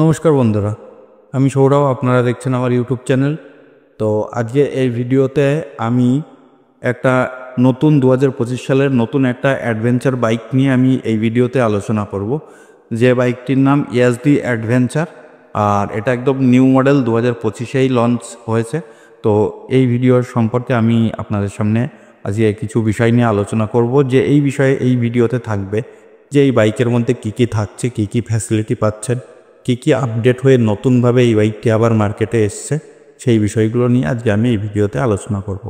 নমস্কার বন্ধুরা, আমি সৌরভ। আপনারা দেখছেন আমার ইউটিউব চ্যানেল। তো আজকে এই ভিডিওতে আমি একটা নতুন 2025 সালের নতুন একটা অ্যাডভেঞ্চার বাইক নিয়ে আমি এই ভিডিওতে আলোচনা করব। যে বাইকটির নাম ইয়াজদি অ্যাডভেঞ্চার, আর এটা একদম নিউ মডেল 2025-এই লঞ্চ হয়েছে। তো এই ভিডিওর সম্পর্কে আমি আপনাদের সামনে আজকে কিছু বিষয় নিয়ে আলোচনা করব, যে এই বিষয়ে এই ভিডিওতে থাকবে যে এই বাইকের মধ্যে কী কী থাকছে, কী কী ফ্যাসিলিটি পাচ্ছেন, কী কী আপডেট হয়ে নতুনভাবে এই বাইকটি আবার মার্কেটে এসছে, সেই বিষয়গুলো নিয়ে আজকে আমি এই ভিডিওতে আলোচনা করব।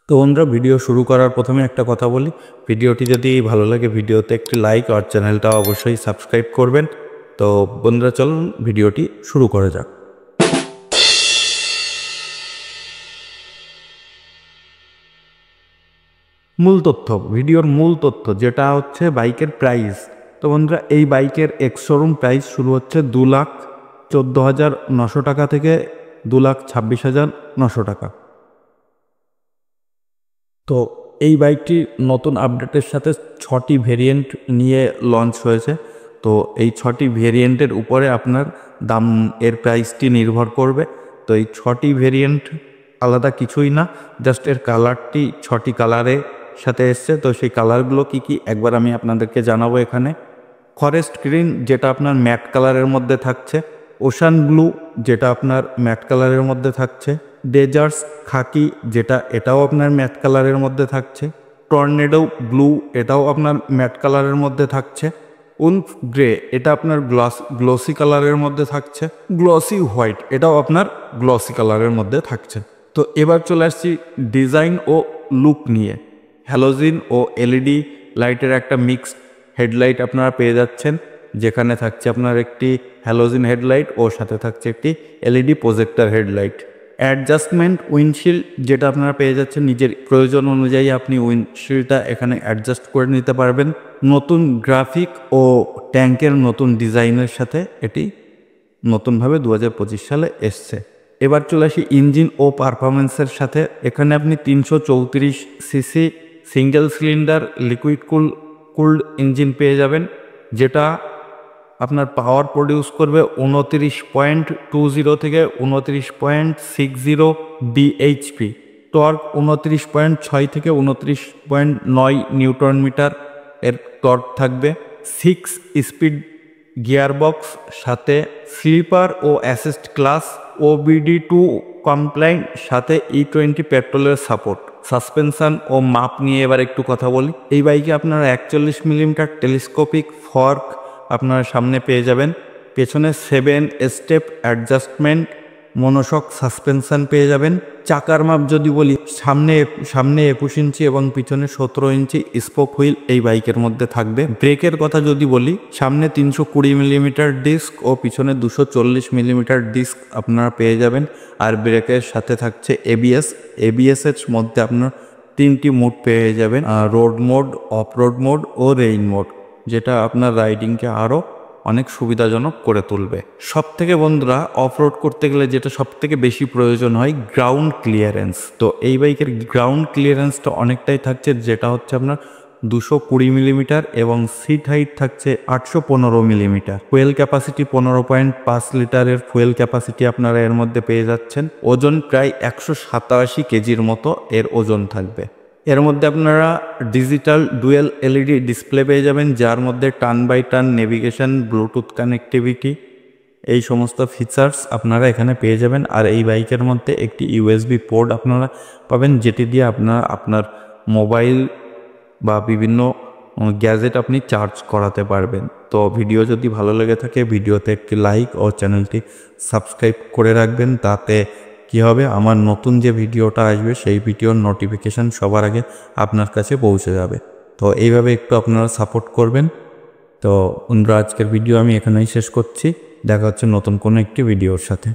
তো বন্ধুরা, ভিডিও শুরু করার প্রথমে একটা কথা বলি, ভিডিওটি যদি ভালো লাগে ভিডিওতে একটি লাইক আর চ্যানেলটা অবশ্যই সাবস্ক্রাইব করবেন। তো বন্ধুরা, চলুন ভিডিওটি শুরু করা যাক। ভিডিওর মূল তথ্য যেটা হচ্ছে বাইকের প্রাইস। তো বন্ধুরা, এই বাইকের এক্স শোরুম প্রাইস শুরু হচ্ছে 2,14,900 টাকা থেকে 2,26,900 টাকা। তো এই বাইকটি নতুন আপডেটের সাথে 6টি ভেরিয়েন্ট নিয়ে লঞ্চ হয়েছে। তো এই 6টি ভেরিয়েন্টের উপরে আপনার দাম এর প্রাইসটি নির্ভর করবে। তো এই 6টি ভেরিয়েন্ট আলাদা কিছুই না, জাস্ট এর কালারটি 6টি কালারের সাথে এসছে। তো সেই কালারগুলো কি কি একবার আমি আপনাদেরকে জানাবো এখানে। ফরেস্ট গ্রিন, যেটা আপনার ম্যাট কালারের মধ্যে থাকছে। ওশান ব্লু, যেটা আপনার ম্যাট কালারের মধ্যে থাকছে। ডেজার্টস খাকি, এটাও আপনার ম্যাট কালারের মধ্যে থাকছে। টর্নেডো ব্লু, এটাও আপনার ম্যাট কালারের মধ্যে থাকছে। উলফ গ্রে, এটা আপনার গ্লসি কালারের মধ্যে থাকছে। গ্লসি হোয়াইট, এটাও আপনার গ্লসি কালারের মধ্যে থাকছে। তো এবার চলে আসছি ডিজাইন ও লুক নিয়ে। হ্যালোজিন ও এলইডি লাইটের একটা মিক্সড হেডলাইট আপনারা পেয়ে যাচ্ছেন, যেখানে থাকছে আপনার একটি হ্যালোজিন হেডলাইট ও সাথে থাকছে একটি LED projector headlight. Adjustment windshield, যেটা আপনারা পেয়ে যাচ্ছেন নিজের প্রয়োজন অনুযায়ী আপনি উইন্ডশিল্ডটা এখানে অ্যাডজাস্ট করে নিতে পারবেন। নতুন গ্রাফিক ও ট্যাঙ্কের নতুন ডিজাইনের সাথে এটি নতুনভাবে 2025 সালে এসছে। এবার চলে আসি ইঞ্জিন ও পারফরমেন্সের সাথে। এখানে আপনি 334 CC single cylinder liquid cooled engine পেয়ে যাবেন, যেটা আপনার পাওয়ার প্রডিউস করবে 29.20 থেকে 29.60 bhp। টর্ক 29.6 থেকে 29.9 নিউটন মিটার এর টর্ক থাকবে। 6 স্পিড গিয়ারবক্স, সাথে স্লিপার ও অ্যাসিস্ট ক্লাস, OBD2 কমপ্লায়েন্ট, সাথে E20 পেট্রোলের সাপোর্ট। সাসপেনশন ও মাপ নিয়ে এবার একটু কথা বলি। এই বাইকে আপনারা 41 মিলিমিটার টেলিস্কোপিক ফর্ক আপনারা সামনে পেয়ে যাবেন। পেছনে 7 স্টেপ অ্যাডজাস্টমেন্ট মনোশক সাসপেনশন পেয়ে যাবেন। চাকার মাপ যদি বলি, সামনে 21 ইঞ্চি এবং পিছনে 17 ইঞ্চি স্পোক হুইল এই বাইকের মধ্যে থাকবে। ব্রেকের কথা যদি বলি, সামনে 320 মিলিমিটার ডিস্ক ও পিছনে 240 মিলিমিটার ডিস্ক আপনারা পেয়ে যাবেন। আর ব্রেকের সাথে থাকছে এবিএস এর মধ্যে আপনার 3টি মোড পেয়ে যাবেন, road mode, off road mode ও রেইন মোড, যেটা আপনার রাইডিংকে আরও অনেক সুবিধাজনক করে তুলবে। সব থেকে বন্ধুরা, অফ রোড করতে গেলে যেটা সব থেকে বেশি প্রয়োজন হয়, গ্রাউন্ড ক্লিয়ারেন্স। তো এই বাইকের গ্রাউন্ড ক্লিয়ারেন্সটা অনেকটাই থাকছে, যেটা হচ্ছে আপনার 220 মিলিমিটার এবং সিট হাইট থাকছে 815 মিলিমিটার। ফুয়েল ক্যাপাসিটি 15.5 লিটারের ফুয়েল ক্যাপাসিটি আপনারা এর মধ্যে পেয়ে যাচ্ছেন। ওজন প্রায় 187 কেজির মতো এর ওজন থাকবে। এর মধ্যে আপনারা ডিজিটাল ডুয়েল এলইডি ডিসপ্লে পেয়ে যাবেন, যার মধ্যে turn by turn navigation, bluetooth connectivity, এই সমস্ত ফিচার্স আপনারা এখানে পেয়ে যাবেন। আর এই বাইকের মধ্যে একটি ইউএসবি পোর্ট আপনারা পাবেন, যেটি দিয়ে আপনারা আপনার মোবাইল বা বিভিন্ন গ্যাজেট আপনি চার্জ করাতে পারবেন। তো ভিডিও যদি ভালো লেগে থাকে ভিডিওতে একটি লাইক ও চ্যানেলটি সাবস্ক্রাইব করে রাখবেন। তাতে কি হবে, আমার নতুন যে ভিডিওটা আসবে সেই ভিডিওর নোটিফিকেশান সবার আগে আপনার কাছে পৌঁছে যাবে। তো এইভাবে একটু আপনারা সাপোর্ট করবেন। তো বন্ধুরা, আজকের ভিডিও আমি এখানেই শেষ করছি। দেখা হচ্ছে নতুন কোনো একটি ভিডিওর সাথে।